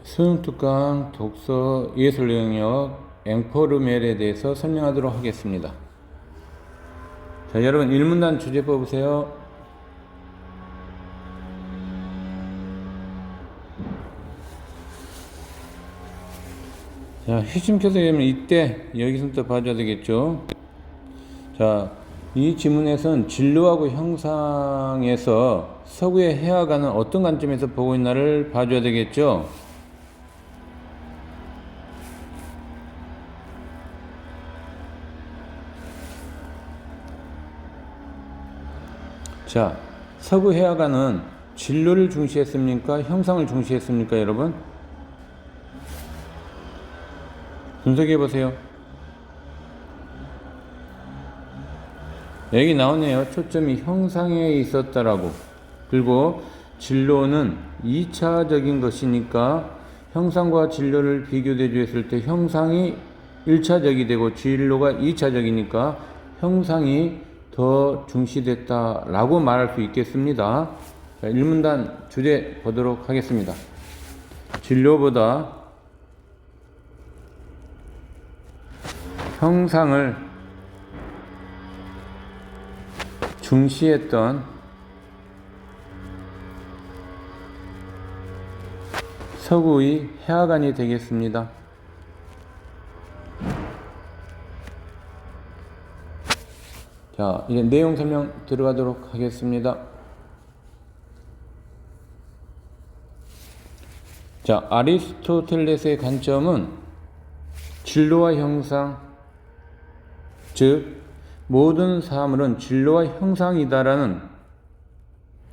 수능특강 독서 예술 영역 앵포르멜에 대해서 설명하도록 하겠습니다. 자, 여러분 1문단 주제 뽑으세요. 자, 핵심켜서 여러분 이때 여기서부터 봐줘야 되겠죠. 자, 이 지문에서는 진로하고 형상에서 서구의 해화가는 어떤 관점에서 보고 있나를 봐줘야 되겠죠. 자, 서구 해화가는 진로를 중시했습니까? 형상을 중시했습니까, 여러분? 분석해 보세요. 여기 나오네요. 초점이 형상에 있었다라고. 그리고 진로는 2차적인 것이니까 형상과 진로를 비교대조했을 때 형상이 1차적이 되고 진로가 2차적이니까 형상이 더 중시됐다라고 말할 수 있겠습니다. 자, 1문단 주제 보도록 하겠습니다. 진로보다 형상을 중시했던 서구의 해화관이 되겠습니다. 자, 이제 내용 설명 들어가도록 하겠습니다. 자, 아리스토텔레스의 관점은 진로와 형상, 즉 모든 사물은 진로와 형상이다라는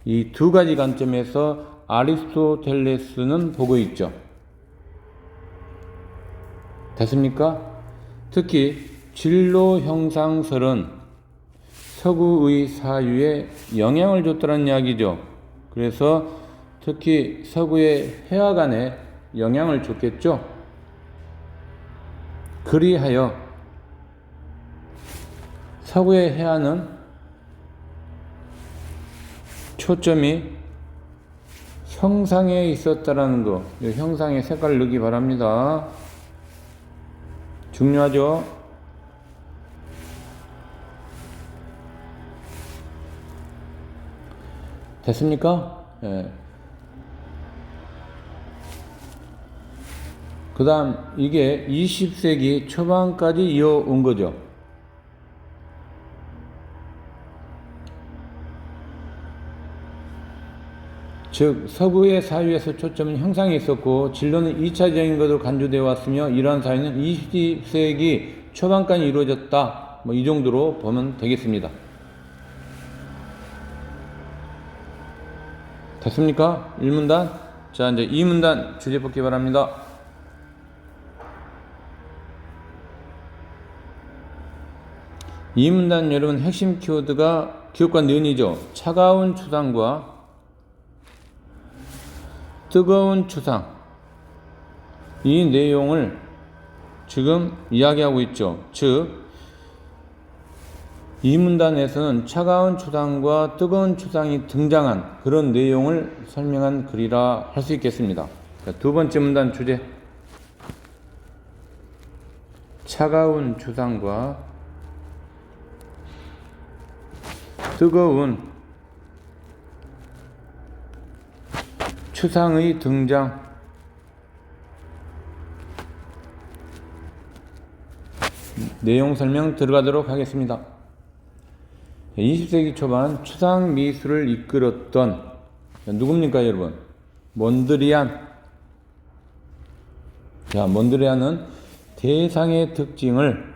이 두 가지 관점에서 아리스토텔레스는 보고 있죠. 됐습니까? 특히 진로 형상설은 서구의 사유에 영향을 줬다는 이야기죠. 그래서 특히 서구의 해화관에 영향을 줬겠죠. 그리하여 서구의 해화는 초점이 형상에 있었다라는 거, 이 형상의 색깔을 넣기 바랍니다. 중요하죠. 됐습니까? 예. 그 다음 이게 20세기 초반까지 이어온 거죠. 즉 서구의 사유에서 초점은 형상에 있었고 진로는 2차적인 것으로 간주되어 왔으며 이러한 사유는 20세기 초반까지 이루어졌다. 이 정도로 보면 되겠습니다. 됐습니까? 1문단. 자, 이제 2문단 주제 뽑기 바랍니다. 이 문단 여러분 핵심 키워드가 기억과 니은이죠. 차가운 추상과 뜨거운 추상, 이 내용을 지금 이야기하고 있죠. 즉 이 문단에서는 차가운 추상과 뜨거운 추상이 등장한 그런 내용을 설명한 글이라 할 수 있겠습니다. 자, 두 번째 문단 주제, 차가운 추상과 뜨거운 추상의 등장. 내용 설명 들어가도록 하겠습니다. 20세기 초반 추상 미술을 이끌었던 누굽니까, 여러분? 몬드리안. 자, 몬드리안은 대상의 특징을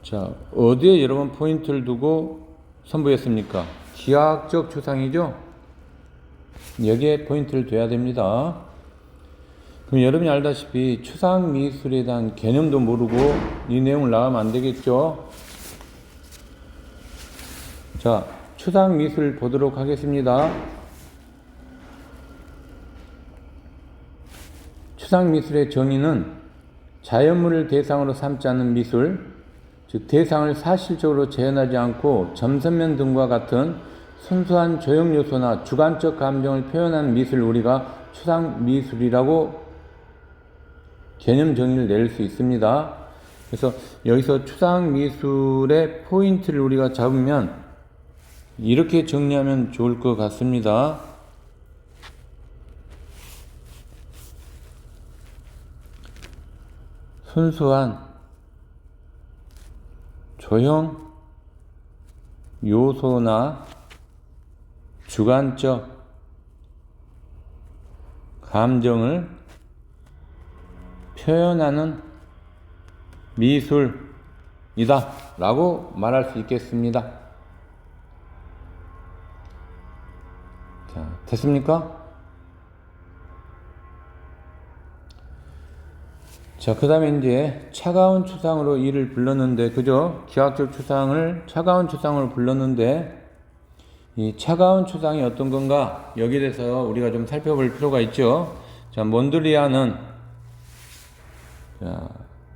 자, 어디에 여러분 포인트를 두고 선보였습니까? 기하학적 추상이죠? 여기에 포인트를 둬야 됩니다. 그럼 여러분이 알다시피 추상 미술에 대한 개념도 모르고 이 내용을 나가면 안 되겠죠? 자, 추상 미술 보도록 하겠습니다. 추상 미술의 정의는 자연물을 대상으로 삼지 않는 미술, 즉 대상을 사실적으로 재현하지 않고 점선면 등과 같은 순수한 조형 요소나 주관적 감정을 표현한 미술 우리가 추상 미술이라고 개념 정의를 내릴 수 있습니다. 그래서 여기서 추상 미술의 포인트를 우리가 잡으면 이렇게 정리하면 좋을 것 같습니다. 순수한 조형 요소나 주관적 감정을 표현하는 미술이다 라고 말할 수 있겠습니다. 자, 됐습니까? 자, 그 다음에 이제 차가운 추상으로 이를 불렀는데, 그죠? 기하학적 추상을 차가운 추상으로 불렀는데, 이 차가운 추상이 어떤 건가? 여기에 대해서 우리가 좀 살펴볼 필요가 있죠. 자, 몬드리안은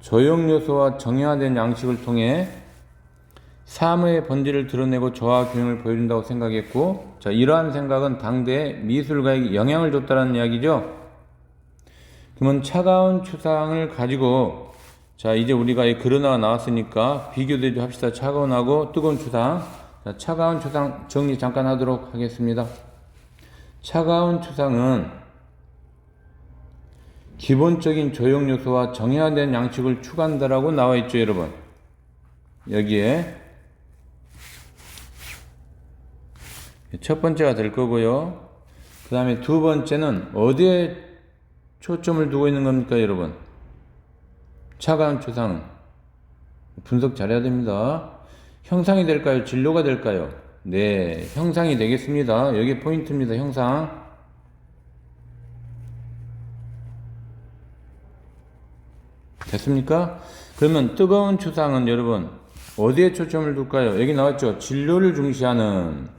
조형 요소와 정형화된 양식을 통해 사물의 본질을 드러내고 조화 균형을 보여준다고 생각했고, 자, 이러한 생각은 당대 미술가에게 영향을 줬다는 이야기죠. 그러면 차가운 추상을 가지고, 자, 이제 우리가 이 그러나가 나왔으니까 비교대조 합시다. 차가운하고 뜨거운 추상. 자, 차가운 추상 정리 잠깐 하도록 하겠습니다. 차가운 추상은 기본적인 조형 요소와 정형화된 양식을 추구한다라고 나와 있죠, 여러분. 여기에 첫 번째가 될 거고요. 그 다음에 두 번째는 어디에 초점을 두고 있는 겁니까, 여러분? 차가운 추상은 분석 잘해야 됩니다. 형상이 될까요? 진로가 될까요? 네, 형상이 되겠습니다. 여기 포인트입니다. 형상. 됐습니까? 그러면 뜨거운 추상은 여러분 어디에 초점을 둘까요? 여기 나왔죠. 진로를 중시하는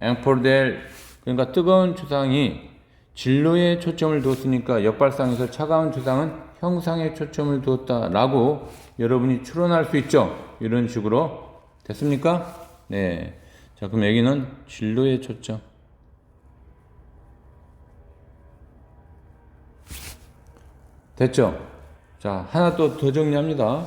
앵포르델. 그러니까 뜨거운 추상이 진로에 초점을 두었으니까 역발상에서 차가운 추상은 형상에 초점을 두었다라고 여러분이 추론할 수 있죠. 이런 식으로. 됐습니까? 네. 자, 그럼 여기는 진로에 초점. 됐죠? 자, 하나 또 더 정리합니다.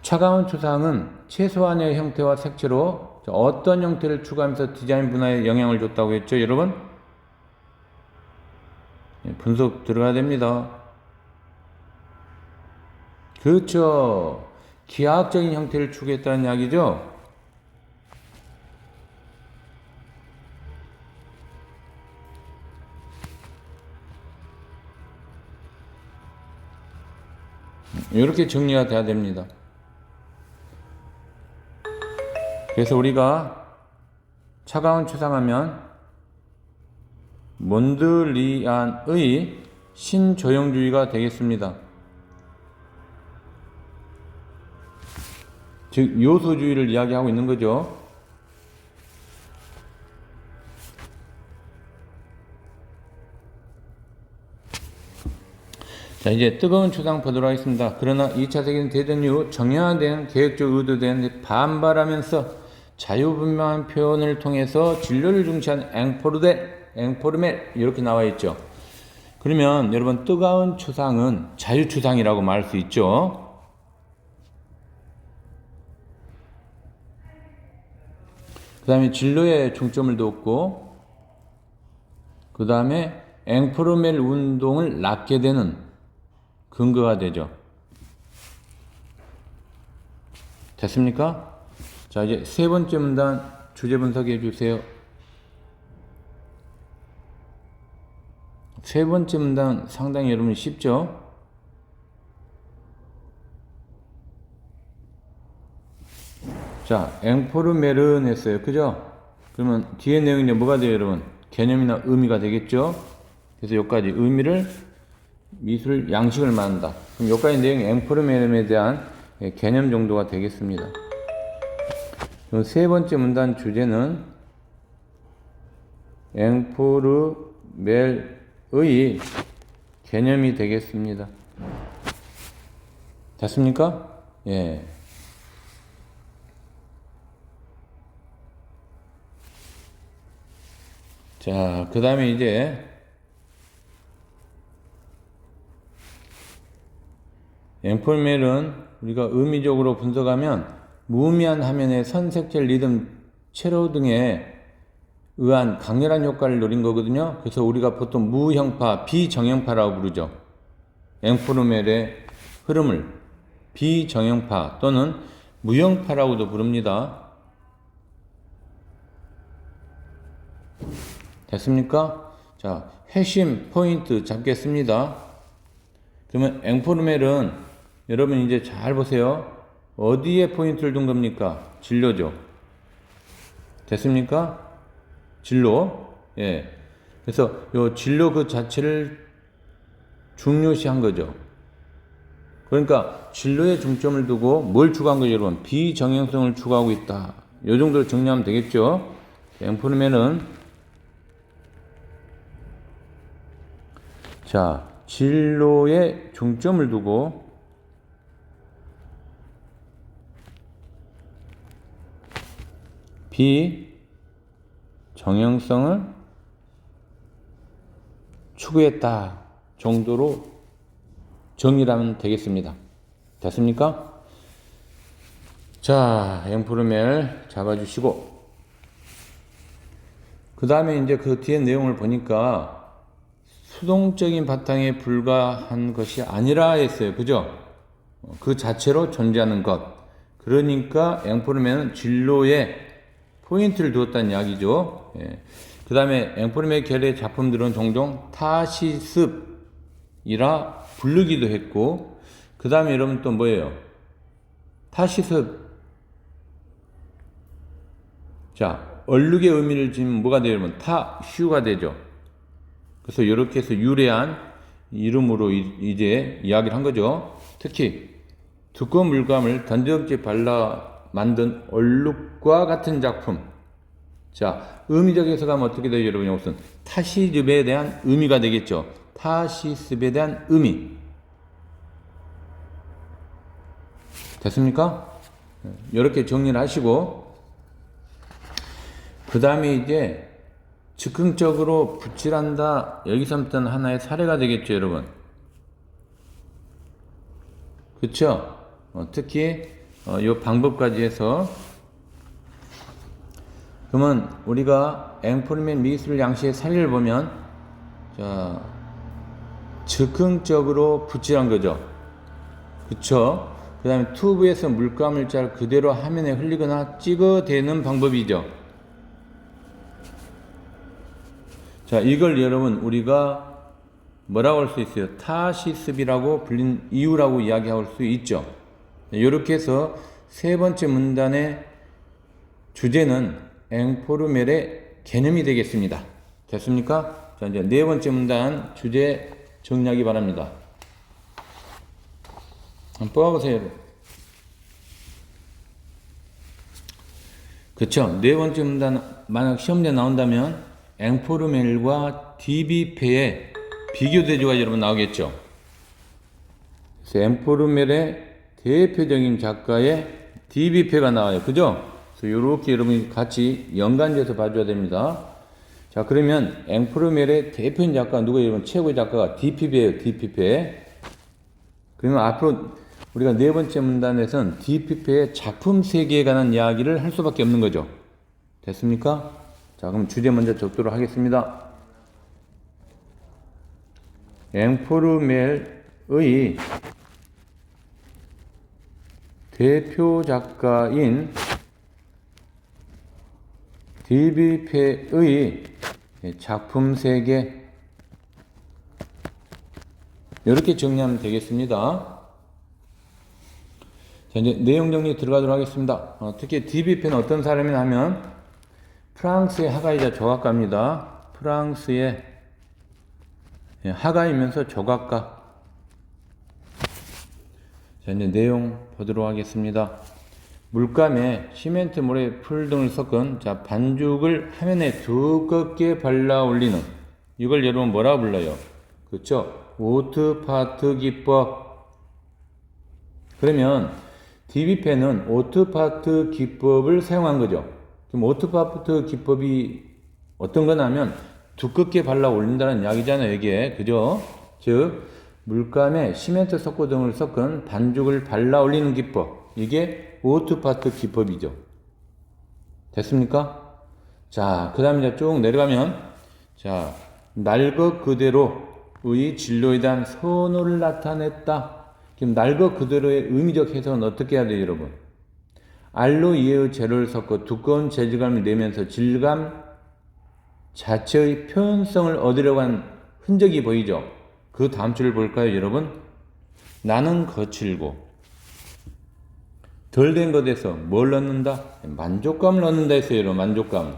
차가운 추상은 최소한의 형태와 색채로 어떤 형태를 추구하면서 디자인 분야에 영향을 줬다고 했죠, 여러분? 분석 들어가야 됩니다. 그렇죠. 기하학적인 형태를 추구했다는 이야기죠. 이렇게 정리가 돼야 됩니다. 그래서 우리가 차가운 추상하면 몬드리안의 신조형주의가 되겠습니다. 즉 요소주의를 이야기하고 있는 거죠. 자, 이제 뜨거운 추상 보도록 하겠습니다. 그러나 2차 세계대전 이후 정형화된 계획적 의도된 반발하면서 자유분명한 표현을 통해서 진로를 중시한 앵포르멜 이렇게 나와 있죠. 그러면 여러분 뜨거운 추상은 자유추상이라고 말할 수 있죠. 그 다음에 진로에 중점을 뒀고, 그 다음에 앵포르멜 운동을 낳게 되는 근거가 되죠. 됐습니까? 자, 이제 세 번째 문단 주제 분석해 주세요. 세 번째 문단 상당히 여러분 쉽죠? 자, 앵포르멜은 했어요. 그죠? 그러면 뒤에 내용이 이제 뭐가 돼요, 여러분? 개념이나 의미가 되겠죠? 그래서 여기까지 의미를 미술 양식을 말한다. 그럼 여기까지 내용이 앵포르멜에 대한 개념 정도가 되겠습니다. 그럼 세 번째 문단 주제는 앵포르멜의 개념이 되겠습니다. 됐습니까? 예. 자, 그 다음에 이제 앵포르멜은 우리가 의미적으로 분석하면 무의미한 화면의 선색질, 리듬, 채로 등에 의한 강렬한 효과를 노린 거거든요. 그래서 우리가 보통 무형파, 비정형파라고 부르죠. 앵포르멜의 흐름을 비정형파 또는 무형파라고도 부릅니다. 됐습니까? 자, 핵심 포인트 잡겠습니다. 그러면 앵포르멜은 여러분 이제 잘 보세요. 어디에 포인트를 둔 겁니까? 진로죠. 됐습니까? 진로. 예. 그래서 요 진로 그 자체를 중요시한 거죠. 그러니까 진로에 중점을 두고 뭘 추구한 거죠, 여러분? 비정형성을 추구하고 있다. 요 정도로 정리하면 되겠죠. 앵포르멜은 자, 진로에 중점을 두고 비정형성을 추구했다 정도로 정리하면 되겠습니다. 됐습니까? 자, 앵포르멜 잡아주시고 그 다음에 이제 그 뒤에 내용을 보니까 수동적인 바탕에 불과한 것이 아니라 했어요. 그죠? 그 자체로 존재하는 것. 그러니까 앵포르멜은 진로에 포인트를 두었다는 이야기죠. 예. 그 다음에 앵포르멜 계열의 작품들은 종종 타시습이라 부르기도 했고, 그 다음에 여러분 또 뭐예요? 타시습. 자, 얼룩의 의미를 지금 뭐가 돼요, 여러분? 타슈가 되죠. 그래서 이렇게 해서 유래한 이름으로 이제 이야기를 한 거죠. 특히 두꺼운 물감을 던지없이 발라 만든 얼룩과 같은 작품. 자, 의미적 해석하면 어떻게 돼요, 여러분? 이것은 타시습에 대한 의미가 되겠죠. 타시습에 대한 의미. 됐습니까? 이렇게 정리를 하시고 그 다음에 이제 즉흥적으로 붓질한다. 여기서부터는 하나의 사례가 되겠죠, 여러분. 그쵸? 특히 이 방법까지 해서 그러면 우리가 앵포르멜 미술 양식의 사례를 보면 자, 즉흥적으로 붓질한 거죠. 그쵸? 그 다음에 튜브에서 물감을 잘 그대로 화면에 흘리거나 찍어대는 방법이죠. 자, 이걸 여러분 우리가 뭐라고 할 수 있어요? 타시습이라고 불린 이유라고 이야기할 수 있죠. 이렇게 해서 세 번째 문단의 주제는 앵포르멜의 개념이 되겠습니다. 됐습니까? 자, 이제 네 번째 문단 주제 정리하기 바랍니다. 한번 뽑아보세요. 그쵸? 네 번째 문단 만약 시험에 나온다면 앵포르멜과 디비페의 비교 대조가 여러분 나오겠죠. 그래서 앵포르멜의 대표적인 작가의 디비페가 나와요. 그죠? 그래서 이렇게 여러분이 같이 연관돼서 봐줘야 됩니다. 자, 그러면 앵포르멜의 대표적인 작가 누구예요? 여러분 최고의 작가가 디피페예요. 디피페. 그러면 앞으로 우리가 네 번째 문단에서는 디피페의 작품 세계에 관한 이야기를 할 수밖에 없는 거죠. 됐습니까? 자, 그럼 주제 먼저 적도록 하겠습니다. 앵포르멜의 대표 작가인 디비페의 작품 세계 이렇게 정리하면 되겠습니다. 자, 이제 내용 정리 들어가도록 하겠습니다. 특히 디비페는 어떤 사람이냐 하면 프랑스의 화가이자 조각가입니다. 프랑스의 화가이면서 조각가. 자, 이제 내용 보도록 하겠습니다. 물감에 시멘트, 모래, 풀 등을 섞은 자, 반죽을 화면에 두껍게 발라 올리는 이걸 여러분 뭐라고 불러요? 그렇죠? 오트파트 기법. 그러면 디비페는 오트파트 기법을 사용한 거죠. 그럼 오트파트 기법이 어떤 거냐면 두껍게 발라 올린다는 이야기잖아요, 이게. 그죠? 즉, 물감에 시멘트 석고 등을 섞은 반죽을 발라 올리는 기법. 이게 오투파트 기법이죠. 됐습니까? 자, 그 다음에 쭉 내려가면, 자, 날 것 그대로의 진로에 대한 선호를 나타냈다. 그럼 날 것 그대로의 의미적 해석은 어떻게 해야 돼요, 여러분? 알로이의 재료를 섞어 두꺼운 재질감을 내면서 질감 자체의 표현성을 얻으려고 한 흔적이 보이죠? 그 다음 줄을 볼까요, 여러분? 나는 거칠고 덜 된 것에서 뭘 넣는다? 만족감을 얻는다 했어요, 여러분. 만족감.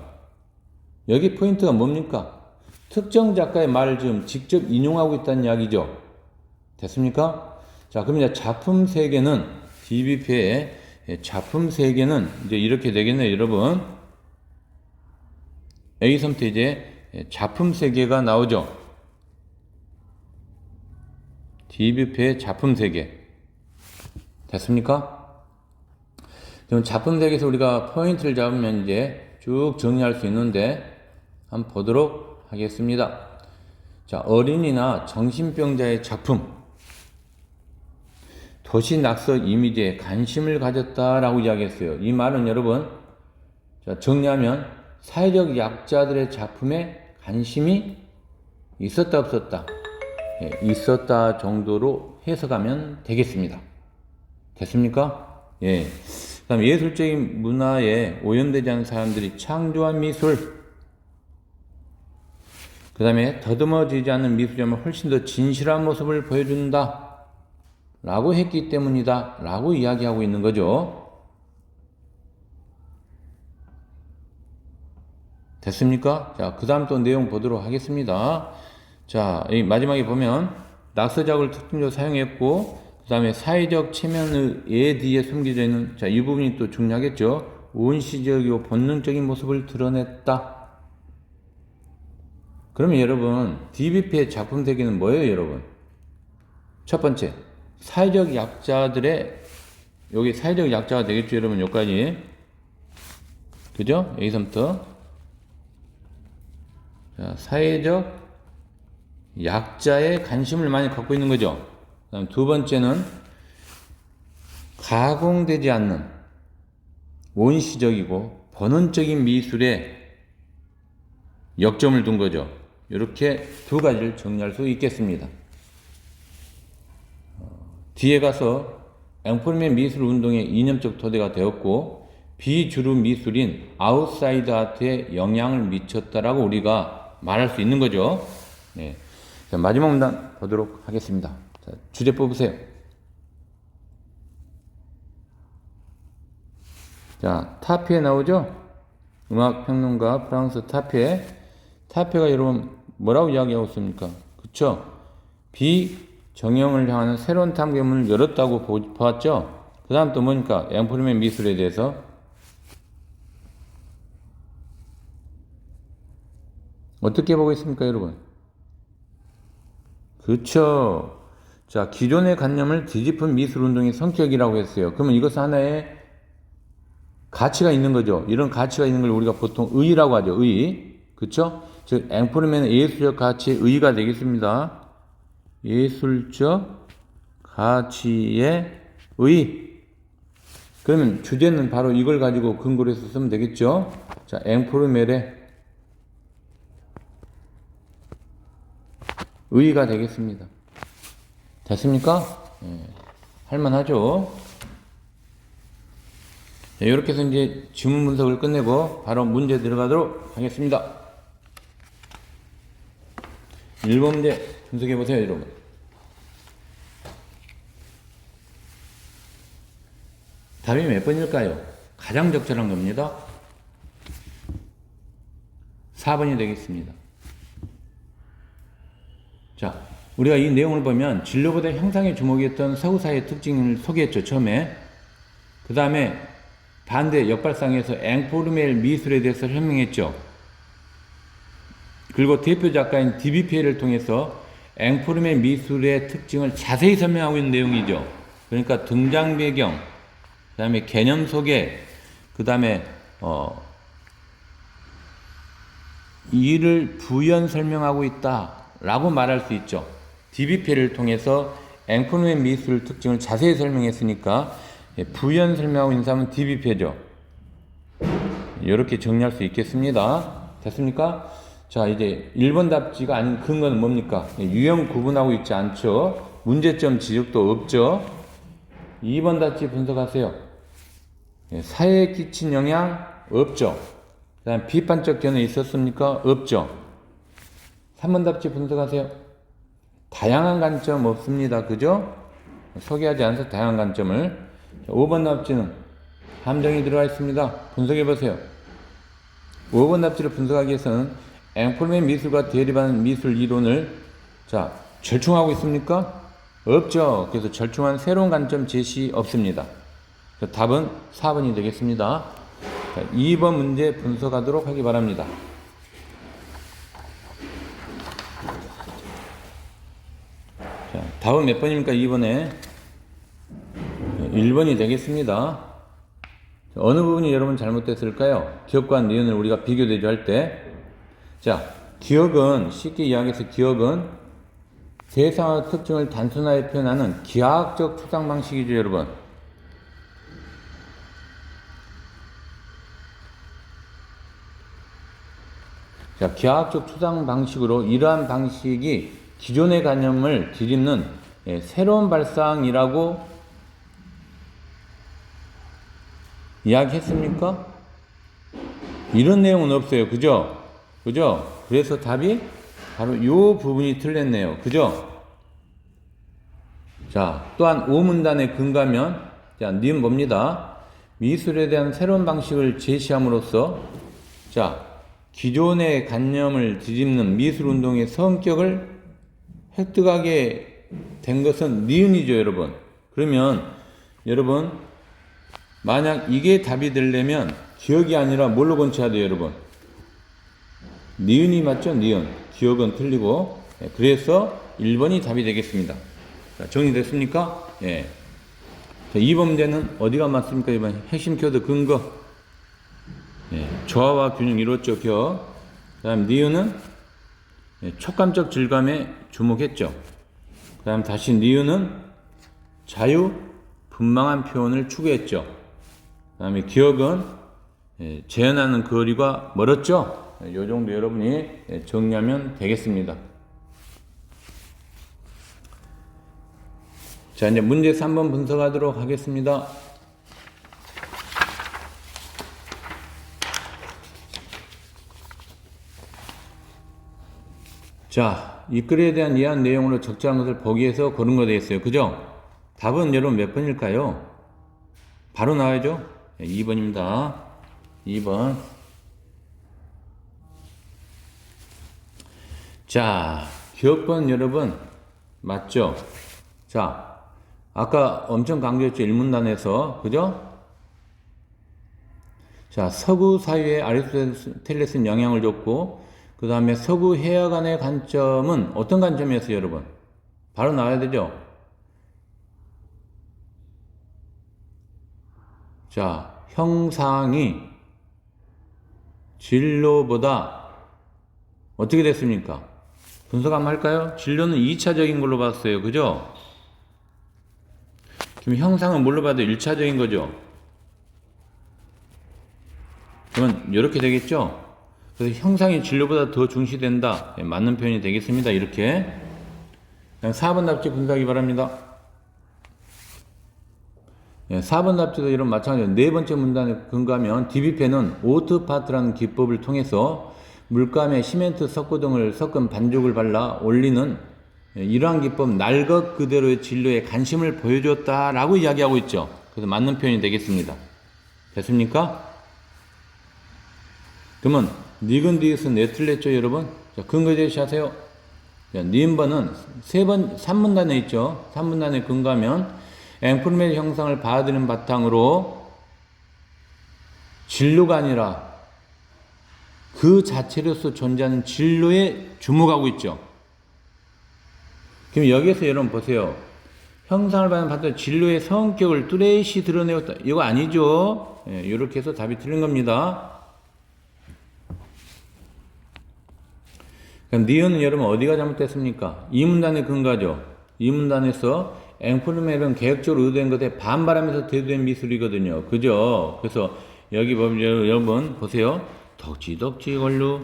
여기 포인트가 뭡니까? 특정 작가의 말을 지금 직접 인용하고 있다는 이야기죠. 됐습니까? 자, 그럼 이제 작품 세계는 DBP의 작품 세계는 이제 이렇게 되겠네요, 여러분. A섬트 이제 작품 세계가 나오죠. DBP의 작품 세계. 됐습니까? 그럼 작품 세계에서 우리가 포인트를 잡으면 이제 쭉 정리할 수 있는데 한번 보도록 하겠습니다. 자, 어린이나 정신병자의 작품. 도시 낙서 이미지에 관심을 가졌다라고 이야기했어요. 이 말은 여러분, 자, 정리하면 사회적 약자들의 작품에 관심이 있었다 없었다? 예, 있었다 정도로 해석하면 되겠습니다. 됐습니까? 예. 그 다음 예술적인 문화에 오염되지 않은 사람들이 창조한 미술. 그 다음에 더듬어지지 않는 미술점은 훨씬 더 진실한 모습을 보여준다. 라고 했기 때문이다. 라고 이야기하고 있는 거죠. 됐습니까? 자, 그 다음 또 내용 보도록 하겠습니다. 자, 이 마지막에 보면 낙서작을 특징적으로 사용했고, 그 다음에 사회적 체면의 예 뒤에 숨겨져 있는, 자, 이 부분이 또 중요하겠죠. 원시적이고 본능적인 모습을 드러냈다. 그러면 여러분, DBP의 작품 세계는 뭐예요, 여러분? 첫 번째, 사회적 약자들의, 여기 사회적 약자가 되겠죠, 여러분, 여기까지. 그죠? A섬부터. 자, 사회적 약자의 관심을 많이 갖고 있는 거죠. 그 다음 두 번째는 가공되지 않는 원시적이고 본원적인 미술에 역점을 둔 거죠. 이렇게 두 가지를 정리할 수 있겠습니다. 뒤에 가서 앵포르의 미술 운동의 이념적 토대가 되었고 비주류 미술인 아웃사이드 아트에 영향을 미쳤다라고 우리가 말할 수 있는 거죠. 네. 자, 마지막 문단 보도록 하겠습니다. 자, 주제 뽑으세요. 자, 타피에 나오죠? 음악평론가 프랑스 타피에. 타피가 여러분 뭐라고 이야기하고 있습니까? 그쵸? 비정형을 향하는 새로운 탐구문을 열었다고 보았죠? 그 다음 또 뭐니까? 앵포르의 미술에 대해서 어떻게 보고 있습니까, 여러분? 그쵸? 자, 기존의 관념을 뒤집은 미술운동의 성격이라고 했어요. 그러면 이것은 하나의 가치가 있는 거죠. 이런 가치가 있는 걸 우리가 보통 의의라고 하죠. 의의. 그쵸? 즉, 앵포르멘은 예술적 가치의 의의가 되겠습니다. 예술적 가치의 의의. 그러면 주제는 바로 이걸 가지고 근거로 해서 쓰면 되겠죠. 자, 앵포르멘의 의의가 되겠습니다. 됐습니까? 네. 할만하죠? 자, 이렇게 해서 이제 지문 분석을 끝내고 바로 문제 들어가도록 하겠습니다. 1번 문제 분석해 보세요, 여러분. 답이 몇 번일까요? 가장 적절한 겁니다. 4번이 되겠습니다. 자, 우리가 이 내용을 보면 진로보다 형상에 주목했던 서구사의 특징을 소개했죠, 처음에. 그 다음에 반대 역발상에서 앵포르메 미술에 대해서 설명했죠. 그리고 대표 작가인 DBP를 통해서 앵포르메 미술의 특징을 자세히 설명하고 있는 내용이죠. 그러니까 등장 배경, 그 다음에 개념 소개, 그 다음에 이를 부연 설명하고 있다라고 말할 수 있죠. DBP를 통해서 앵콜맨 미술 특징을 자세히 설명했으니까 부연 설명하고 있는 사람은 DBP죠. 이렇게 정리할 수 있겠습니다. 됐습니까? 자, 이제 1번 답지가 아닌 근거는 뭡니까? 유형 구분하고 있지 않죠. 문제점 지적도 없죠. 2번 답지 분석하세요. 사회에 끼친 영향 없죠. 그 다음 비판적 견해 있었습니까? 없죠. 3번 답지 분석하세요. 다양한 관점 없습니다. 그죠? 소개하지 않아서 다양한 관점을. 5번 답지는 함정이 들어가 있습니다. 분석해 보세요. 5번 답지를 분석하기 위해서는 앵콜맨 미술과 대립하는 미술 이론을 절충하고 있습니까? 없죠. 그래서 절충한 새로운 관점 제시 없습니다. 답은 4번이 되겠습니다. 2번 문제 분석하도록 하기 바랍니다. 답은 몇 번입니까? 2번에 1번이 되겠습니다. 어느 부분이 여러분 잘못됐을까요? 기억과 니은을 우리가 비교 대조할 때, 기억은, 쉽게 이야기해서 기억은 대상의 특징을 단순하게 표현하는 기하학적 추상 방식이죠, 여러분. 기하학적 추상 방식으로 이러한 방식이 기존의 관념을 뒤집는 새로운 발상이라고 이야기했습니까? 이런 내용은 없어요. 그죠? 그래서 답이 바로 이 부분이 틀렸네요. 그죠? 또한 5문단에 근거하면, 니은 뭡니다. 미술에 대한 새로운 방식을 제시함으로써, 기존의 관념을 뒤집는 미술운동의 성격을 획득하게 된 것은 니은이죠, 여러분. 그러면, 여러분, 만약 이게 답이 되려면 기억이 아니라 뭘로 건쳐야 돼요, 여러분? 니은이 맞죠? 니은. 기억은 틀리고. 그래서 1번이 답이 되겠습니다. 정리됐습니까? 예. 2번 문제는 어디가 맞습니까? 2번 핵심 키워드 근거. 조화와 균형 이뤘죠, 그 다음 니은은 촉감적 질감에 주목했죠. 그 다음 다시 니은은 자유, 분방한 표현을 추구했죠. 그 다음에 기억은 재현하는 거리가 멀었죠. 이 정도 여러분이 정리하면 되겠습니다. 이제 문제 3번 분석하도록 하겠습니다. 이 글에 대한 이해한 내용으로 적절한 것을 보기 위해서 고른 거 되겠어요. 그죠? 답은 여러분 몇 번일까요? 바로 나와야죠? 2번입니다. 2번. 기억번 여러분, 맞죠? 아까 엄청 강조했죠? 1문단에서. 그죠? 서구 사회에 아리스토텔레스는 영향을 줬고, 그 다음에 서구 해화관의 관점은 어떤 관점이었어요, 여러분? 바로 나와야 되죠? 형상이 진로보다 어떻게 됐습니까? 분석 한번 할까요? 진로는 2차적인 걸로 봤어요. 그죠? 그럼 형상은 뭘로 봐도 1차적인 거죠? 그러면 이렇게 되겠죠? 그래서 형상이 진로보다 더 중시된다. 맞는 표현이 되겠습니다. 이렇게. 4번 답지 분석하기 바랍니다. 4번 답지도 이런 마찬가지로 네 번째 문단에 근거하면 DBP는 오트파트라는 기법을 통해서 물감에 시멘트, 석고 등을 섞은 반죽을 발라 올리는 이러한 기법 날것 그대로의 진로에 관심을 보여줬다라고 이야기하고 있죠. 그래서 맞는 표현이 되겠습니다. 됐습니까? 그러면 니근디스는 왜 틀렸죠, 여러분? 근거 제시하세요. 니은번은 3문단에 있죠. 3문단에 근거하면 앵콜맨 형상을 받아들이는 바탕으로 진로가 아니라 그 자체로서 존재하는 진로에 주목하고 있죠. 그럼 여기에서 여러분 보세요. 형상을 받는 진로의 성격을 뚜렷이 드러내었다. 이거 아니죠? 이렇게 해서 답이 틀린 겁니다. 그럼 니은은 여러분 어디가 잘못됐습니까? 이 문단의 근거죠. 이 문단에서 앵콜멜은 계획적으로 의도된 것에 반발하면서 대두된 미술이거든요. 그죠? 그래서 여기 보면 여러분 보세요. 덕지덕지 걸루.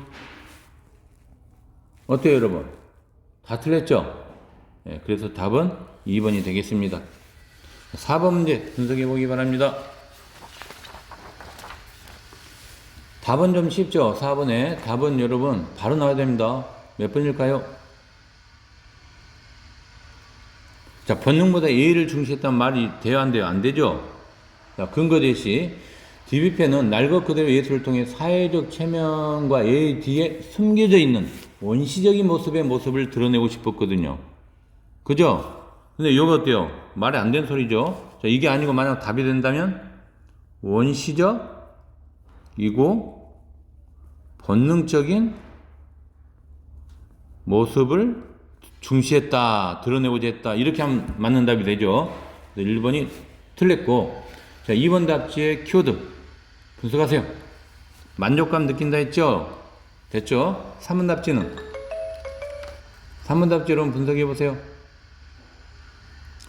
어때요 여러분? 다 틀렸죠? 네, 그래서 답은 2번이 되겠습니다. 4번 문제 분석해 보기 바랍니다. 답은 좀 쉽죠? 4번에 답은 여러분 바로 나와야 됩니다. 몇 번일까요? 자, 본능보다 예의를 중시했다는 말이 돼야 안 돼요? 안 되죠? 자, 근거 대시 DB펜은 날 것 그대로 예술을 통해 사회적 체면과 예의 뒤에 숨겨져 있는 원시적인 모습을 드러내고 싶었거든요. 그죠? 근데 이거 어때요? 말이 안 되는 소리죠? 자, 이게 아니고 만약 답이 된다면 원시적이고 본능적인 모습을 중시했다, 드러내고자 했다. 이렇게 하면 맞는 답이 되죠. 1번이 틀렸고, 자, 2번 답지의 키워드 분석하세요. 만족감 느낀다 했죠? 됐죠? 3번 답지는? 3번 답지 여러분 분석해 보세요.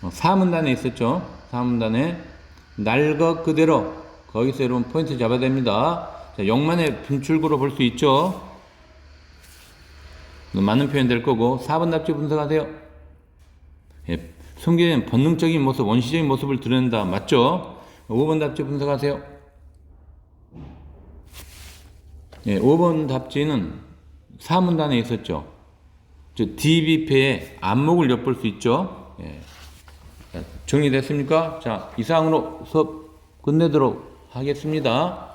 4문단에 있었죠? 4문단에 날 것 그대로 거기서 여러분 포인트 잡아야 됩니다. 자, 영만의 분출구로 볼 수 있죠? 많은 표현 될 거고 4번 답지 분석하세요. 예, 숨겨진 본능적인 모습, 원시적인 모습을 드러낸다. 맞죠? 5번 답지 분석하세요. 예, 5번 답지는 4문단에 있었죠. DB패의 안목을 엿볼 수 있죠. 예. 정리됐습니까? 자, 이상으로 수업 끝내도록 하겠습니다.